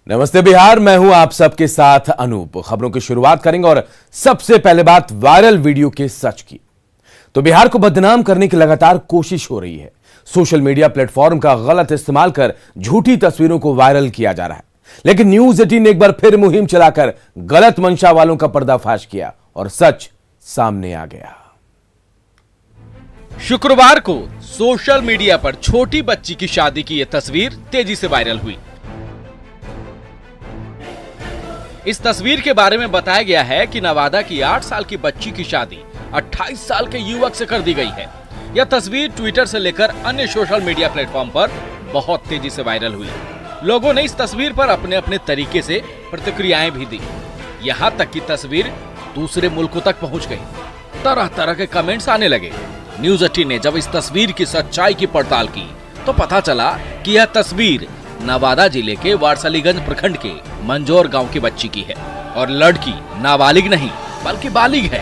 नमस्ते बिहार, मैं हूं आप सबके साथ अनूप। खबरों की शुरुआत करेंगे और सबसे पहले बात वायरल वीडियो के सच की। तो बिहार को बदनाम करने की लगातार कोशिश हो रही है। सोशल मीडिया प्लेटफॉर्म का गलत इस्तेमाल कर झूठी तस्वीरों को वायरल किया जा रहा है। लेकिन न्यूज 18 ने एक बार फिर मुहिम चलाकर गलत मंशा वालों का पर्दाफाश किया और सच सामने आ गया। शुक्रवार को सोशल मीडिया पर छोटी बच्ची की शादी की यह तस्वीर तेजी से वायरल हुई। इस तस्वीर के बारे में बताया गया है कि नवादा की 8 साल की बच्ची की शादी 28 साल के युवक से कर दी गई है। यह तस्वीर ट्विटर से लेकर अन्य सोशल मीडिया प्लेटफॉर्म पर बहुत तेजी से वायरल हुई। लोगों ने इस तस्वीर पर अपने अपने तरीके से प्रतिक्रियाएं भी दी। यहाँ तक कि तस्वीर दूसरे मुल्कों तक पहुँच गई। तरह तरह के कमेंट्स आने लगे। न्यूज 18 ने जब इस तस्वीर की सच्चाई की पड़ताल की तो पता चला कि यह तस्वीर नवादा जिले के वारसलीगंज प्रखंड के मंजोर गांव की बच्ची की है और लड़की नाबालिग नहीं बल्कि बालिग है।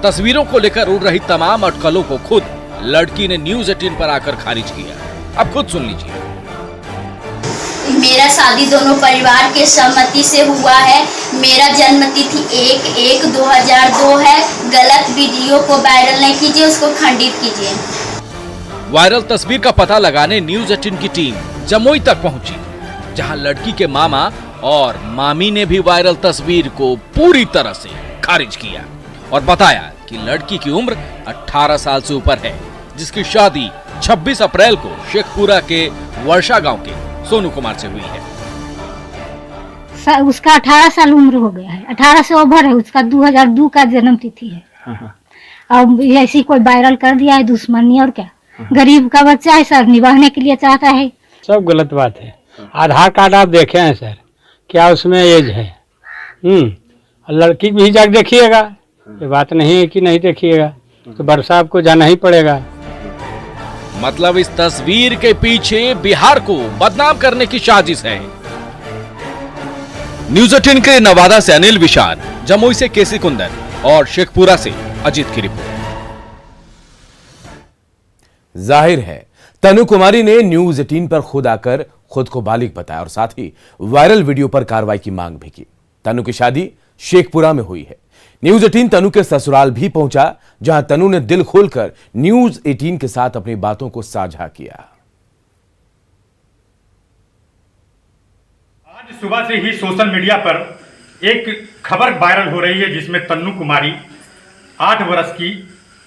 तस्वीरों को लेकर उड़ रही तमाम अटकलों को खुद लड़की ने न्यूज 18 पर आकर खारिज किया। अब खुद सुन लीजिए। मेरा शादी दोनों परिवार के सहमति से हुआ है। मेरा जन्म तिथि 1/1/2002 है। गलत वीडियो को वायरल नहीं कीजिए, उसको खंडित कीजिए। वायरल तस्वीर का पता लगाने न्यूज 18 की टीम जमुई तक पहुंची, जहां लड़की के मामा और मामी ने भी वायरल तस्वीर को पूरी तरह से खारिज किया और बताया कि लड़की की उम्र 18 साल से ऊपर है, जिसकी शादी 26 अप्रैल को शेखपुरा के वर्षा गांव के सोनू कुमार से हुई है। उसका 18 साल उम्र हो गया है, 18 से ओवर है। उसका 2002 का जन्म तिथि है। अब ऐसी कोई वायरल कर दिया है, दुश्मनी और क्या। गरीब का बच्चा है सर, निभाने के लिए चाहता है। सब गलत बात है। आधार कार्ड आप देखे हैं सर, क्या उसमें एज है? लड़की भी जाकर देखिएगा। ये बात नहीं है कि नहीं देखिएगा, तो वर्षा आपको जाना ही पड़ेगा। मतलब इस तस्वीर के पीछे बिहार को बदनाम करने की साजिश है। न्यूज 18 के नवादा से अनिल विशाल, जमुई से केसी कुंदन और शेखपुरा से अजीत की रिपोर्ट। जाहिर है तनु कुमारी ने न्यूज 18 पर खुद आकर खुद को बालिग बताया और साथ ही वायरल वीडियो पर कार्रवाई की मांग भी की। तनु की शादी शेखपुरा में हुई है। न्यूज 18 तनु के ससुराल भी पहुंचा, जहां तनु ने दिल खोलकर न्यूज 18 के साथ अपनी बातों को साझा किया। आज सुबह से ही सोशल मीडिया पर एक खबर वायरल हो रही है, जिसमें तन्नू कुमारी 8 वर्ष की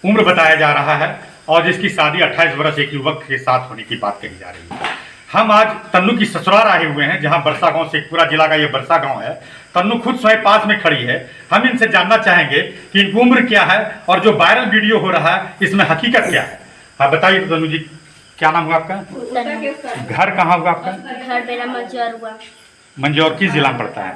उम्र बताया जा रहा है और जिसकी शादी 28 वर्ष एक युवक के साथ होने की बात कही जा रही है। हम आज तन्नू की ससुराल आए हुए हैं, जहां बरसा गांव शेखपुरा जिला का ये बरसा गांव है। तन्नू खुद स्वयं पास में खड़ी है। हम इनसे जानना चाहेंगे कि इनकी उम्र क्या है और जो वायरल वीडियो हो रहा है इसमें हकीकत क्या है। हाँ बताइए तन्नू जी, क्या नाम हुआ आपका? घर कहाँ हुआ आपका? घर मेरा मंजोर हुआ। मंजोर किस जिला में पड़ता है?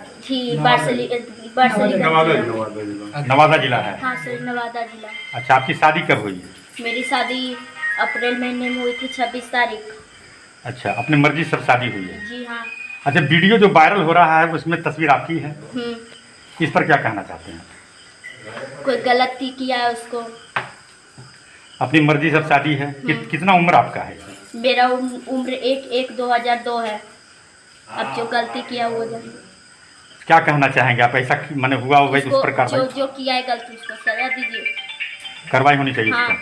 नवादा जिला है। हाँ सर, नवादा जिला। अच्छा, आपकी शादी कब हुई? मेरी शादी अप्रैल महीने में हुई थी, 26 तारीख। अच्छा, अपनी मर्जी से शादी हुई है? जी हाँ। अच्छा, वीडियो जो वायरल हो रहा है उसमें तस्वीर आपकी है, इस पर क्या कहना चाहते हैं? कोई गलती किया है उसको। अपनी मर्जी से शादी है। कितना उम्र आपका है? मेरा उम्र 1/1/2002 है। अब जो गलती किया वो क्या कहना चाहेंगे आप? ऐसा मैंने हुआ होगा उस पर कार्रवाई जो किया है गलती उसको सजा दीजिए, कार्रवाई होनी चाहिए। हाँ।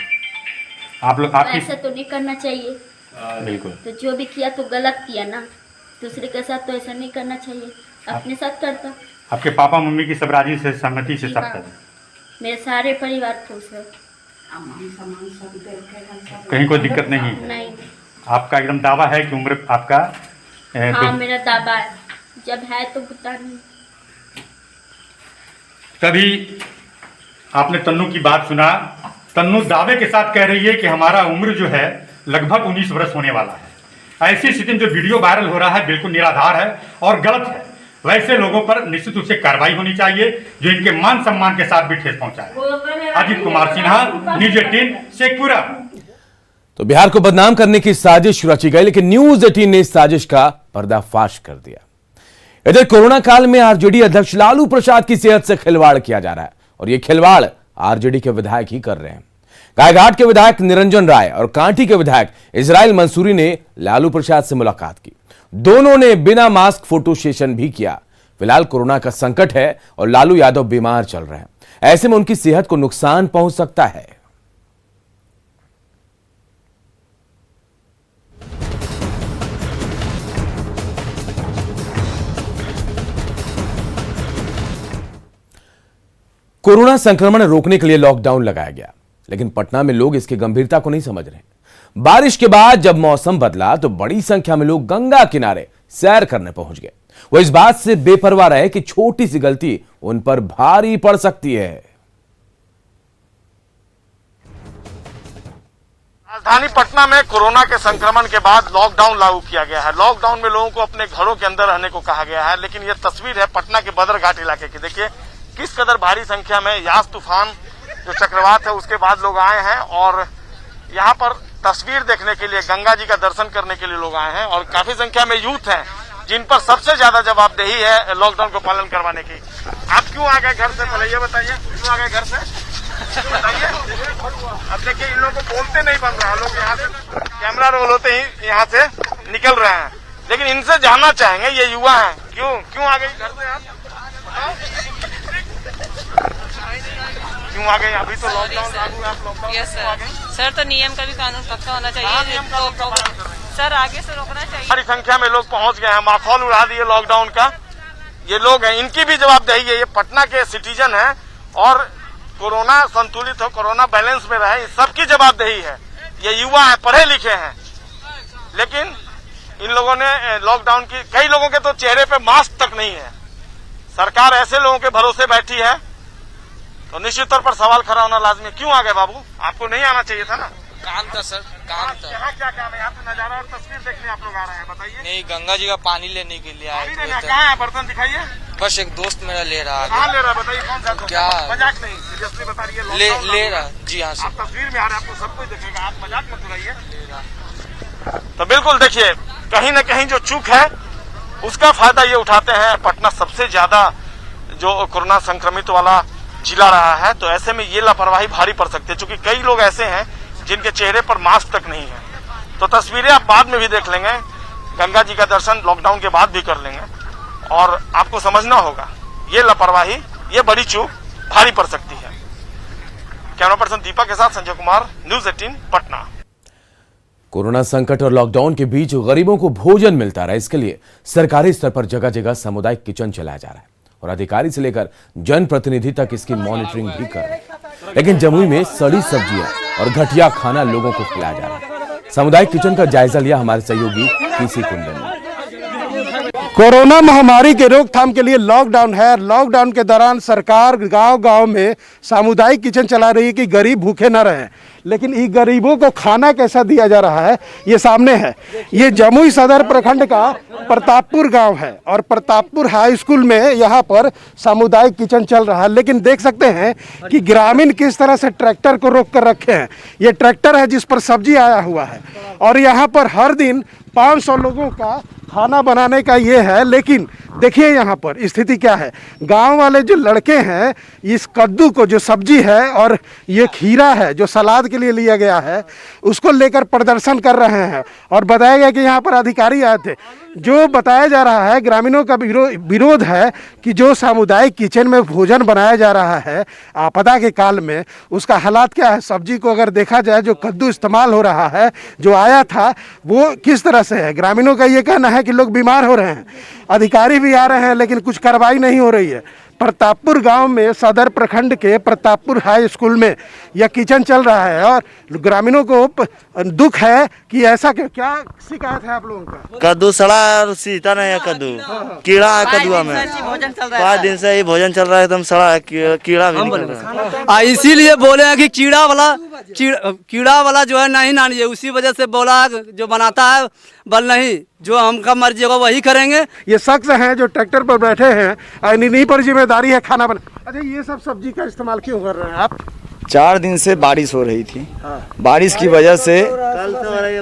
आप लोग आपकी ऐसा तो नहीं करना चाहिए। बिल्कुल। तो जो भी किया तो गलत किया ना, दूसरे के साथ तो ऐसा नहीं करना चाहिए। अपने साथ करता। आपके पापा मम्मी की सब राजी से सहमति से सब कर? मेरे सारे परिवार खुश है। कहीं कोई दिक्कत नहीं है? नहीं। आपका एकदम दावा है कि उम्र आपका? हाँ, मेरा दावा है। जब है तो बता नहीं। तभी आपने तन्नू की बात सुना। तन्नू दावे के साथ कह रही है कि हमारा उम्र जो है लगभग 19 वर्ष होने वाला है। ऐसी स्थिति में जो वीडियो वायरल हो रहा है बिल्कुल निराधार है और गलत है। वैसे लोगों पर निश्चित रूप से कार्रवाई होनी चाहिए जो इनके मान सम्मान के साथ भी ठेस पहुंचाए। अजीत कुमार सिन्हा, न्यूज 18 शेखपुरा। तो बिहार को बदनाम करने की साजिश रची गई, लेकिन न्यूज 18 ने इस साजिश का पर्दाफाश कर दिया। इधर कोरोना काल में आरजेडी अध्यक्ष लालू प्रसाद की सेहत से खिलवाड़ किया जा रहा है और ये खिलवाड़ आरजेडी के विधायक ही कर रहे हैं। गायघाट के विधायक निरंजन राय और कांटी के विधायक इजराइल मंसूरी ने लालू प्रसाद से मुलाकात की। दोनों ने बिना मास्क फोटो सेशन भी किया। फिलहाल कोरोना का संकट है और लालू यादव बीमार चल रहे हैं, ऐसे में उनकी सेहत को नुकसान पहुंच सकता है। कोरोना संक्रमण रोकने के लिए लॉकडाउन लगाया गया, लेकिन पटना में लोग इसकी गंभीरता को नहीं समझ रहे। बारिश के बाद जब मौसम बदला तो बड़ी संख्या में लोग गंगा किनारे सैर करने पहुंच गए। वो इस बात से बेपरवाह रहे कि छोटी सी गलती उन पर भारी पड़ सकती है। राजधानी पटना में कोरोना के संक्रमण के बाद लॉकडाउन लागू किया गया है। लॉकडाउन में लोगों को अपने घरों के अंदर रहने को कहा गया है, लेकिन यह तस्वीर है पटना के बदरघाट इलाके की। देखिए किस कदर भारी संख्या में यास तूफान जो चक्रवात है उसके बाद लोग आए हैं और यहाँ पर तस्वीर देखने के लिए, गंगा जी का दर्शन करने के लिए लोग आए हैं और काफी संख्या में यूथ हैं जिन पर सबसे ज्यादा जवाबदेही है लॉकडाउन को पालन करवाने की। आप क्यों आ गए घर से, पहले ये बताइए, क्यों आ गए घर से बताइए। अब देखिए इन लोगों को बोलते नहीं बन रहा, लोग यहाँ से कैमरा रोल होते ही यहाँ से निकल रहे हैं, लेकिन इनसे जानना चाहेंगे, ये युवा हैं, क्यों आ गए घर से आप, क्यों आ गए? अभी तो लॉकडाउन लागू है, आप लॉकडाउन क्यों आ गए? सर तो नियम का भी कानून पक्का होना चाहिए। सर आगे से रोकना चाहिए। बड़ी संख्या में लोग पहुंच गए हैं, माहौल उड़ा दिए लॉकडाउन का। ये लोग हैं, इनकी भी जवाबदेही है, ये पटना के सिटीजन हैं और कोरोना संतुलित हो, कोरोना बैलेंस में रहे, सबकी जवाबदेही है। ये युवा है, पढ़े लिखे हैं, लेकिन इन लोगों ने लॉकडाउन की, कई लोगों के तो चेहरे पे मास्क तक नहीं है। सरकार ऐसे लोगों के भरोसे बैठी है तो निश्चित तौर पर सवाल खड़ा होना लाजमी है। क्यों आ गए बाबू? आपको नहीं आना चाहिए था ना? काम था सर, काम था। यहाँ क्या काम है? यहाँ पे नजारा और तस्वीर देखने आप लोग आ रहे हैं, बताइए। नहीं, गंगा जी का पानी लेने के लिए आए थे। कहाँ है बर्तन, दिखाइए। बस एक दोस्त मेरा ले रहा है। कहाँ ले रहा है बताइए, कौन सा? क्या मजाक नहीं, सीरियसली बता रही है। ले रहा जी हाँ सर। आप तस्वीर में आ रहे हैं, आपको सब कुछ देखेगा, आप मजाक मत उड़ाइए। तो बिल्कुल देखिए, कहीं न कहीं जो चूक है उसका फायदा ये उठाते हैं। पटना सबसे ज्यादा जो कोरोना संक्रमित वाला जिला रहा है, तो ऐसे में ये लापरवाही भारी पड़ सकती है, क्योंकि कई लोग ऐसे हैं जिनके चेहरे पर मास्क तक नहीं है। तो तस्वीरें आप बाद में भी देख लेंगे, गंगा जी का दर्शन लॉकडाउन के बाद भी कर लेंगे और आपको समझना होगा ये लापरवाही, ये बड़ी चूक भारी पड़ सकती है। कैमरा पर्सन दीपक के साथ संजय कुमार, न्यूज़ 18 पटना। कोरोना संकट और लॉकडाउन के बीच गरीबों को भोजन मिलता रहा, इसके लिए सरकारी स्तर पर जगह जगह सामुदायिक किचन चलाया जा रहा है और अधिकारी से लेकर जनप्रतिनिधि तक इसकी मॉनिटरिंग भी कर रहे हैं। लेकिन जमुई में सड़ी सब्जियां और घटिया खाना लोगों को खिलाया जा रहा है। सामुदायिक किचन का जायजा लिया हमारे सहयोगी पीसी कुंदन ने। कोरोना महामारी के रोकथाम के लिए लॉकडाउन है। लॉकडाउन के दौरान सरकार गांव-गांव में सामुदायिक किचन चला रही है कि गरीब भूखे न रहें, लेकिन इन गरीबों को खाना कैसा दिया जा रहा है ये सामने है। ये जमुई सदर प्रखंड का प्रतापपुर गांव है और प्रतापपुर हाई स्कूल में यहाँ पर सामुदायिक किचन चल रहा है। लेकिन देख सकते हैं कि ग्रामीण किस तरह से ट्रैक्टर को रोक कर रखे हैं। ये ट्रैक्टर है जिस पर सब्जी आया हुआ है और यहाँ पर हर दिन 500 लोगों का खाना बनाने का ये है। लेकिन देखिए यहाँ पर स्थिति क्या है। गांव वाले जो लड़के हैं इस कद्दू को, जो सब्जी है और ये खीरा है जो सलाद के लिए लिया गया है, उसको लेकर प्रदर्शन कर रहे हैं और बताया गया कि यहाँ पर अधिकारी आए थे। जो बताया जा रहा है, ग्रामीणों का विरोध है कि जो सामुदायिक किचन में भोजन बनाया जा रहा है आपदा के काल में, उसका हालात क्या है। सब्जी को अगर देखा जाए, जो कद्दू इस्तेमाल हो रहा है, जो आया था, वो किस तरह से है। ग्रामीणों का ये कहना है कि लोग बीमार हो रहे हैं। अधिकारी भी आ रहे हैं लेकिन कुछ कार्रवाई नहीं हो रही है। प्रतापपुर गांव में सदर प्रखंड के प्रतापपुर हाई स्कूल में यह किचन चल रहा है और ग्रामीणों को दुख है कि ऐसा क्या शिकायत है आप लोगों का? कद्दू सड़ा, सीता नहीं है, कद्दू कीड़ा है कद्दुआ में। 5 दिन से ही भोजन चल रहा है, एकदम सड़ा है, कीड़ा भी निकल रहा है। इसीलिए बोले हैं कि कीड़ा वाला जो है नहीं लानिए, उसी वजह से बोला जो बनाता है बल नहीं, जो हमका मर्जी होगा वही करेंगे। ये शख्स हैं जो ट्रैक्टर पर बैठे हैं, इन्हीं पर जिम्मेदारी है खाना बना। अच्छा, ये सब सब्जी का इस्तेमाल क्यों कर रहे हैं आप? 4 दिन से बारिश हो रही थी। बारिश की वजह से,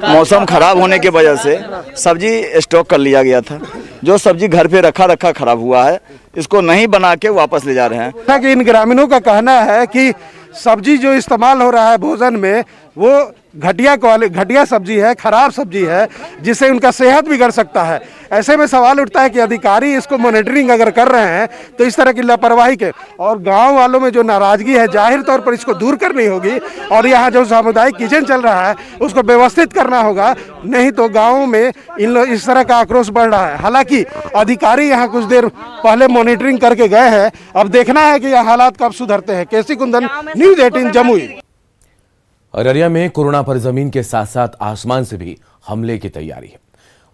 मौसम खराब होने की वजह से सब्जी स्टॉक कर लिया गया था। जो सब्जी घर पे रखा खराब हुआ है, इसको नहीं बना के वापस ले जा रहे हैं। कि इन ग्रामीणों का कहना है कि सब्जी जो इस्तेमाल हो रहा है भोजन में, वो घटिया सब्जी है, खराब सब्जी है, जिससे उनका सेहत बिगड़ सकता है। ऐसे में सवाल उठता है कि अधिकारी इसको मॉनिटरिंग अगर कर रहे हैं तो इस तरह की लापरवाही के और गांव वालों में जो नाराजगी है जाहिर तौर पर इसको दूर करनी होगी और यहाँ जो सामुदायिक किचन चल रहा है उसको व्यवस्थित करना होगा, नहीं तो गाँव में इस तरह का आक्रोश बढ़ रहा है। हालांकि अधिकारी यहाँ कुछ देर पहले मॉनिटरिंग करके गए हैं, अब देखना है कि यह हालात कब सुधरते हैं। केसी कुंदन, न्यूज़ 18 जमुई। अररिया में कोरोना पर जमीन के साथ साथ आसमान से भी हमले की तैयारी है।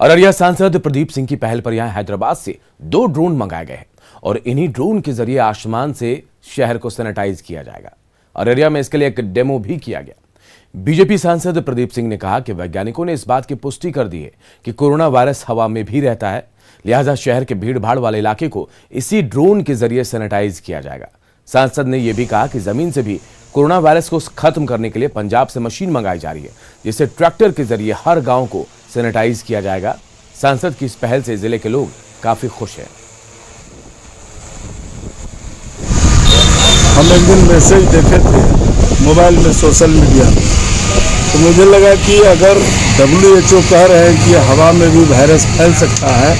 अररिया सांसद प्रदीप सिंह की पहल पर यहां हैदराबाद से 2 ड्रोन मंगाए गए हैं और इन्हीं ड्रोन के जरिए आसमान से शहर को सैनिटाइज किया जाएगा। अररिया में इसके लिए एक डेमो भी किया गया। बीजेपी सांसद प्रदीप सिंह ने कहा कि वैज्ञानिकों ने इस बात की पुष्टि कर दी है कि कोरोना वायरस हवा में भी रहता है, लिहाजा शहर के भीड़ भाड़ वाले इलाके को इसी ड्रोन के जरिए सैनिटाइज किया जाएगा। सांसद ने यह भी कहा कि जमीन से भी कोरोना वायरस को खत्म करने के लिए पंजाब से मशीन मंगाई जा रही है, जिससे ट्रैक्टर के जरिए हर गांव को सैनिटाइज किया जाएगा। सांसद की इस पहल से जिले के लोग काफी खुश हैं। हम एक दिन मैसेज देखे थे मोबाइल में, सोशल मीडिया, तो मुझे लगा कि अगर WHO कह रहे हैं कि हवा में भी वायरस फैल सकता है,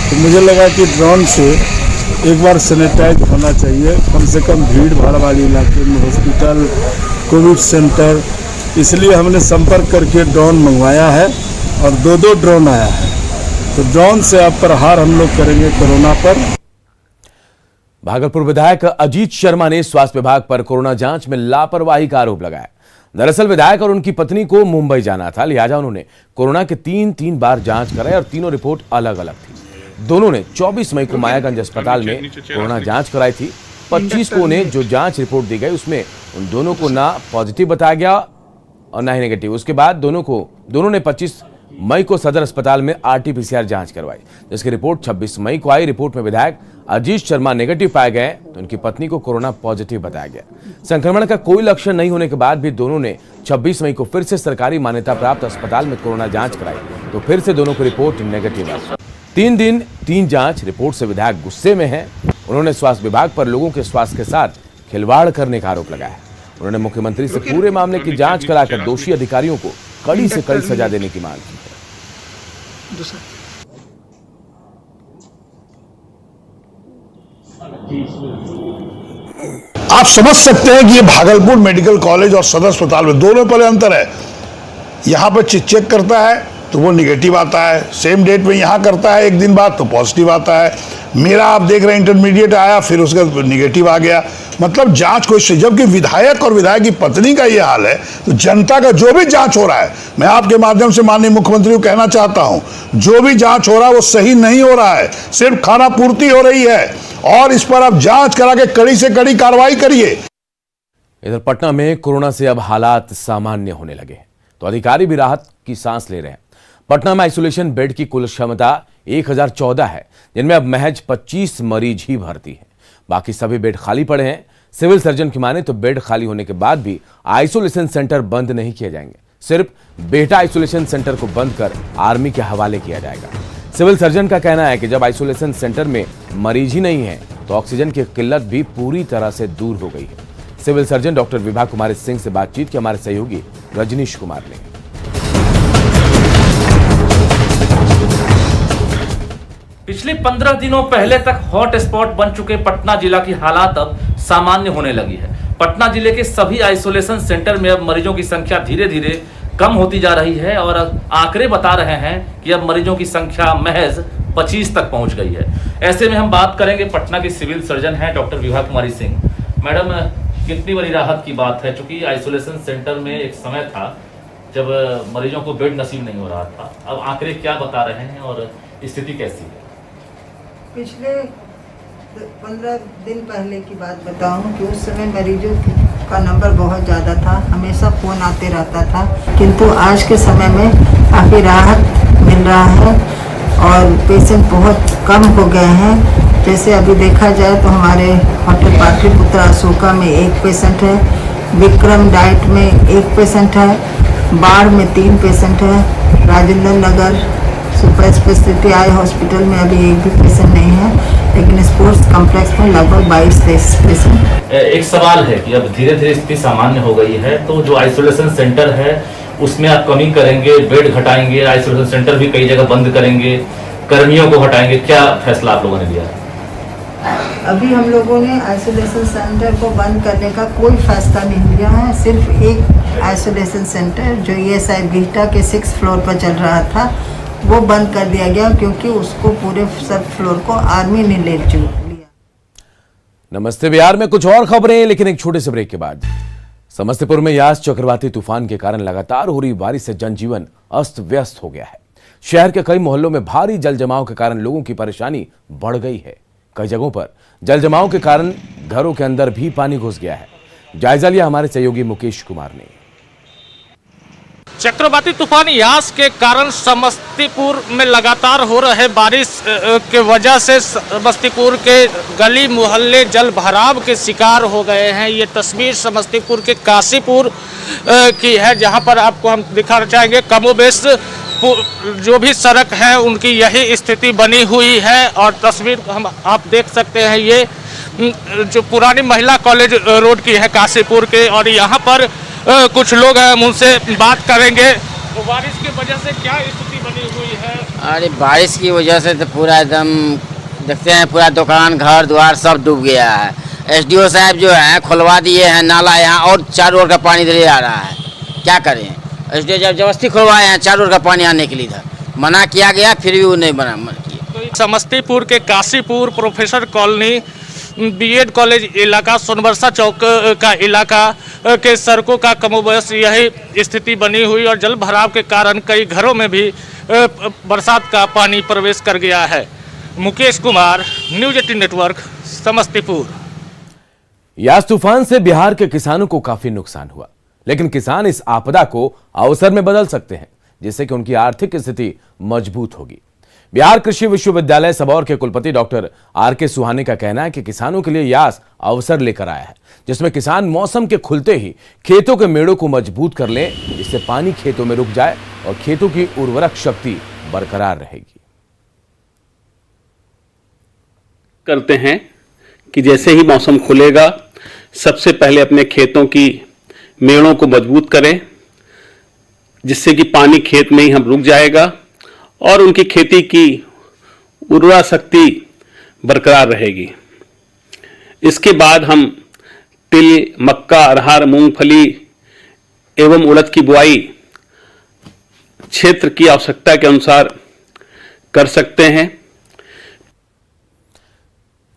तो मुझे लगा कि ड्रोन से एक बार सैनिटाइज होना चाहिए, कम से कम भीड़ भाड़ वाले इलाके में, हॉस्पिटल, कोविड सेंटर। इसलिए हमने संपर्क करके ड्रोन मंगवाया है और 2 ड्रोन आया है। तो ड्रोन से अब प्रहार हम लोग करेंगे कोरोना पर। भागलपुर विधायक अजीत शर्मा ने स्वास्थ्य विभाग पर कोरोना जांच में लापरवाही का आरोप लगाया। दरअसल विधायक और उनकी पत्नी को मुंबई जाना था, लिहाजा उन्होंने कोरोना के 3 बार जांच कराई और तीनों रिपोर्ट अलग अलग थी। दोनों ने 24 मई को मायागंज अस्पताल में कोरोना जांच कराई थी। 25 को उन्हें जो जांच रिपोर्ट दी गई उसमें उन दोनों को ना पॉजिटिव बताया गया और ना ही नेगेटिव। उसके बाद दोनों ने 25 मई को सदर अस्पताल में RT-PCR जांच करवाई, जिसकी रिपोर्ट 26 मई को आई। रिपोर्ट में विधायक अजीत शर्मा नेगेटिव पाए गए तो उनकी पत्नी को कोरोना पॉजिटिव बताया गया। संक्रमण का कोई लक्षण नहीं होने के बाद भी दोनों ने 26 मई को फिर से सरकारी मान्यता प्राप्त अस्पताल में कोरोना जांच कराई, तो फिर से दोनों की रिपोर्ट नेगेटिव आई। 3 दिन 3 जांच रिपोर्ट से विधायक गुस्से में हैं। उन्होंने स्वास्थ्य विभाग पर लोगों के स्वास्थ्य के साथ खिलवाड़ करने का आरोप लगाया। उन्होंने मुख्यमंत्री से पूरे मामले की जांच कराकर दोषी अधिकारियों को कड़ी से कड़ी सजा देने की मांग की है। आप समझ सकते हैं कि ये भागलपुर मेडिकल कॉलेज और सदर अस्पताल में दोनों पहले अंतर है। यहाँ पर चेक करता है तो वो निगेटिव आता है, सेम डेट में यहाँ करता है 1 दिन बाद तो पॉजिटिव आता है। मेरा आप देख रहे हैं इंटरमीडिएट आया, फिर उसका निगेटिव आ गया। मतलब जांच कोई, जबकि विधायक और विधायक की पत्नी का ये हाल है, तो जनता का जो भी जांच हो रहा है, मैं आपके माध्यम से माननीय मुख्यमंत्री को कहना चाहता हूं, जो भी जांच हो रहा है वो सही नहीं हो रहा है, सिर्फ खाना पूर्ति हो रही है और इस पर आप जांच करा के कड़ी से कड़ी कार्रवाई करिए। इधर पटना में कोरोना से अब हालात सामान्य होने लगे हैं, तो अधिकारी भी राहत की सांस ले रहे हैं। पटना में आइसोलेशन बेड की कुल क्षमता 1014 है, जिनमें अब महज 25 मरीज ही भर्ती हैं। बाकी सभी बेड खाली पड़े हैं। सिविल सर्जन की माने तो बेड खाली होने के बाद भी आइसोलेशन सेंटर बंद नहीं किए जाएंगे, सिर्फ बेटा आइसोलेशन सेंटर को बंद कर आर्मी के हवाले किया जाएगा। सिविल सर्जन का कहना है कि जब आइसोलेशन सेंटर में मरीज ही नहीं है तो ऑक्सीजन की किल्लत भी पूरी तरह से दूर हो गई है। Civil surgeon doctor Vibha Kumari Singh से बातचीत की हमारे सहयोगी रजनीश कुमार ने। पिछले 15 दिनों पहले तक हॉट स्पॉट बन चुके पटना जिला की हालात अब सामान्य होने लगी है। पटना जिले के सभी आइसोलेशन सेंटर में अब मरीजों की संख्या धीरे धीरे कम होती जा रही है और आंकड़े बता रहे हैं कि अब मरीजों की संख्या महज 25 तक पहुंच गई है। ऐसे में हम बात करेंगे पटना की सिविल सर्जन हैं डॉक्टर विभा कुमारी सिंह। मैडम, कितनी बड़ी राहत की बात है, चूंकि आइसोलेशन सेंटर में एक समय था जब मरीजों को बेड नसीब नहीं हो रहा था, अब आंकड़े क्या बता रहे हैं और स्थिति कैसी है? पिछले 15 दिन पहले की बात बताऊं कि उस समय मरीजों का नंबर बहुत ज़्यादा था, हमेशा फ़ोन आते रहता था, किंतु आज के समय में काफ़ी राहत मिल रहा है और पेशेंट बहुत कम हो गए हैं। जैसे अभी देखा जाए तो हमारे होटल पाटलिपुत्र अशोका में 1 पेशेंट है, विक्रम डाइट में 1 पेशेंट है, बाढ़ में 3 पेशेंट है, Rajendra Nagar super speciality eye hospital में अभी 1 भी पेशेंट नहीं है। लेकिन स्पोर्ट्स कॉम्प्लेक्स में लगभग 22-23 पेशेंट। एक सवाल है कि अब धीरे धीरे स्थिति सामान्य हो गई है, तो जो आइसोलेशन सेंटर है उसमें आप कमी करेंगे, बेड घटाएंगे, आइसोलेशन सेंटर भी कई जगह बंद करेंगे, कर्मियों को हटाएंगे, क्या फैसला आप लोगों ने लिया है? अभी हम लोगों ने आइसोलेशन सेंटर को बंद करने का कोई फैसला नहीं लिया है। सिर्फ एक आइसोलेशन सेंटर जो ESI बीटा के 6th फ्लोर पर चल रहा था वो बंद कर दिया गया, क्योंकि उसको पूरे सब फ्लोर को आर्मी ने ले लिया। नमस्ते बिहार में कुछ और खबरें, लेकिन एक छोटे से ब्रेक के बाद। समस्तीपुर में यास चक्रवाती तूफान के कारण लगातार हो रही बारिश से जनजीवन अस्त व्यस्त हो गया है। शहर के कई मोहल्लों में भारी जल जमाव के कारण लोगों की परेशानी बढ़ गई है। कई जगहों पर जल जमाव के कारण घरों के अंदर भी पानी घुस गया है। जायजा लिया हमारे सहयोगी मुकेश कुमार ने। चक्रवाती तूफान यास के कारण समस्तीपुर में लगातार हो रहे बारिश के वजह से समस्तीपुर के गली मोहल्ले जल भराव के शिकार हो गए हैं। ये तस्वीर समस्तीपुर के काशीपुर की है, जहां पर आपको हम दिखाना चाहेंगे। कमोबेश जो भी सड़क है उनकी यही स्थिति बनी हुई है। और तस्वीर हम आप देख सकते हैं, ये जो पुरानी महिला कॉलेज रोड की है काशीपुर के, और यहाँ पर कुछ लोग हैं, हम उनसे बात करेंगे। तो बारिश की वजह से क्या स्थिति बनी हुई है? अरे बारिश की वजह से तो पूरा एकदम देखते हैं, पूरा दुकान घर द्वार सब डूब गया है। SDO साहब जो है खुलवा दिए हैं नाला यहाँ, और चारों ओर का पानी इधर आ रहा है। क्या करें, SDO जब जबरदस्ती खुलवाए हैं चारों ओर का पानी आने के लिए, इधर मना किया गया फिर भी वो नहीं बना किया। समस्तीपुर के Kashipur, professor colony, BED college इलाका, सोनबरसा चौक का इलाका के सड़कों का कमोबेश यही स्थिति बनी हुई, और जल भराव के कारण कई घरों में भी बरसात का पानी प्रवेश कर गया है। Mukesh Kumar, news 18 network, Samastipur. Yaas तूफान से बिहार के किसानों को काफी नुकसान हुआ, लेकिन किसान इस आपदा को अवसर में बदल सकते हैं, जिससे कि उनकी आर्थिक स्थिति मजबूत होगी। बिहार कृषि विश्वविद्यालय सबौर के कुलपति डॉक्टर RK सुहाने का कहना है कि किसानों के लिए यास अवसर लेकर आया है, जिसमें किसान मौसम के खुलते ही खेतों के मेड़ों को मजबूत कर लें, जिससे पानी खेतों में रुक जाए और खेतों की उर्वरक शक्ति बरकरार रहेगी। करते हैं कि जैसे ही मौसम खुलेगा सबसे पहले अपने खेतों की मेड़ों को मजबूत करें, जिससे कि पानी खेत में ही हम रुक जाएगा और उनकी खेती की उर्वरा शक्ति बरकरार रहेगी। इसके बाद हम तिल, मक्का, अरहर, मूंगफली एवं उड़द की बुआई क्षेत्र की आवश्यकता के अनुसार कर सकते हैं।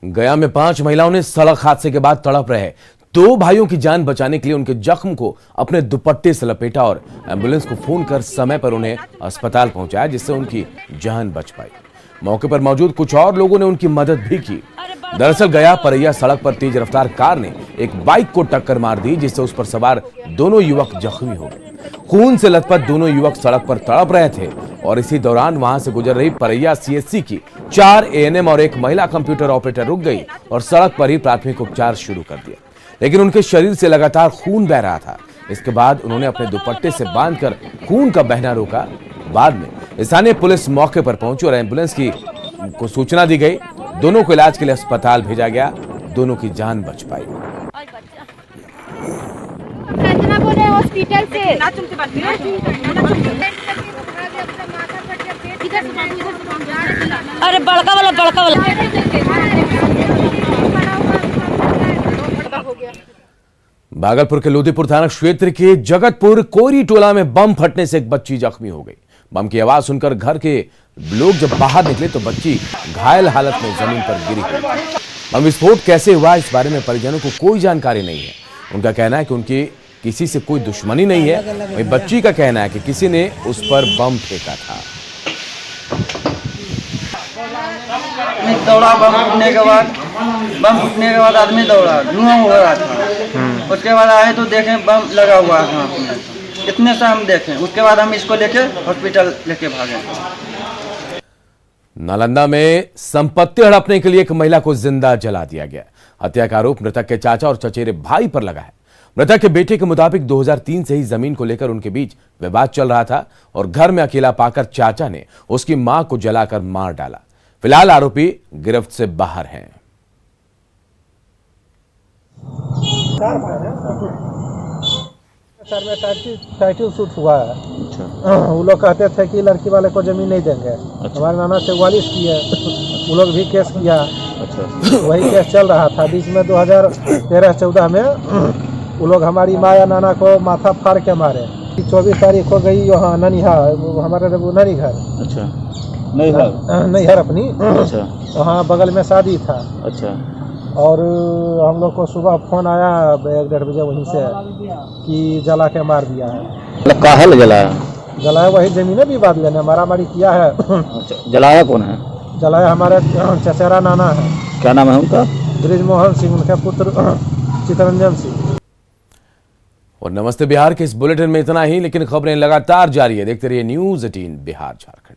गया में 5 महिलाओं ने सड़क हादसे के बाद तड़प रहे 2 भाइयों की जान बचाने के लिए उनके जख्म को अपने दुपट्टे से लपेटा और एम्बुलेंस को फोन कर समय पर उन्हें अस्पताल पहुंचाया, जिससे उनकी जान बच पाई। मौके पर मौजूद कुछ और लोगों ने उनकी मदद भी की। दरअसल गया परैया सड़क पर तेज रफ्तार कार ने एक बाइक को टक्कर मार दी, जिससे उस पर सवार दोनों युवक जख्मी हो गए। खून से लथपथ दोनों युवक सड़क पर तड़प रहे थे और इसी दौरान वहां से गुजर रही परैया CHC की 4 ANM और एक महिला कंप्यूटर ऑपरेटर रुक गई और सड़क पर ही प्राथमिक उपचार शुरू कर दिया, लेकिन उनके शरीर से लगातार खून बह रहा था। इसके बाद उन्होंने अपने दुपट्टे से बांधकर खून का बहना रोका। बाद में स्थानीय पुलिस मौके पर पहुंची और एम्बुलेंस को सूचना दी गई। दोनों को इलाज के लिए अस्पताल भेजा गया। दोनों की जान बच पाई। अरे बड़का वाला भागलपुर के लोधीपुर थाना क्षेत्र के जगतपुर कोरी टोला में बम फटने से एक बच्ची जख्मी हो गई। बम की आवाज सुनकर घर के लोग जब बाहर निकले तो बच्ची घायल हालत में जमीन पर गिरी हुई। बम विस्फोट कैसे हुआ इस बारे में परिजनों को कोई जानकारी नहीं है। उनका कहना है कि उनकी किसी से कोई दुश्मनी नहीं है। वहीं बच्ची का कहना है कि किसी ने उस पर बम फेंका था। दौड़ा, बम फूटने के बाद आदमी दौड़ा, धुआं हो रहा था। उसके बाद आए तो देखें बम लगा हुआ है। इतने से हम देखें, उसके बाद हम इसको लेके हॉस्पिटल लेके भागे। नालंदा में संपत्ति हड़पने के लिए एक महिला को जिंदा जला दिया गया। हत्या का आरोप मृतक के चाचा और चचेरे भाई पर लगा है। मृतक के बेटे के मुताबिक 2003 से ही जमीन को लेकर उनके बीच विवाद चल रहा था और घर में अकेला पाकर चाचा ने उसकी मां को जलाकर मार डाला। फिलहाल आरोपी गिरफ्त से बाहर हैं। सर में टाइटल शूट हुआ है। वो लोग कहते थे कि लड़की वाले को जमीन नहीं देंगे। हमारे नाना 44 की है, वो लोग भी केस किया। वही केस चल रहा था। बीच में 2013-14 में वो लोग हमारी माँ या नाना को माथा फाड़ के मारे। 24 तारीख को गई यहाँ ननिहाल, हमारे ननी घर। अच्छा, नैहर अपनी। अच्छा, वहाँ बगल में शादी था। अच्छा, और हम लोग को सुबह फोन आया 1-1:30 बजे वहीं से कि जला के मार दिया है। काहे जलाया? जलाया वही जमीनें विवाद लेने मारा मारी किया है। अच्छा, जलाया कौन है? जलाया हमारे चचेरा नाना है। क्या नाम है उनका? ब्रिजमोहन सिंह, उनके पुत्र चितरंजन सिंह। और नमस्ते बिहार के इस बुलेटिन में इतना ही, लेकिन खबरें लगातार जारी है। देखते रहिए News 18 बिहार झारखंड।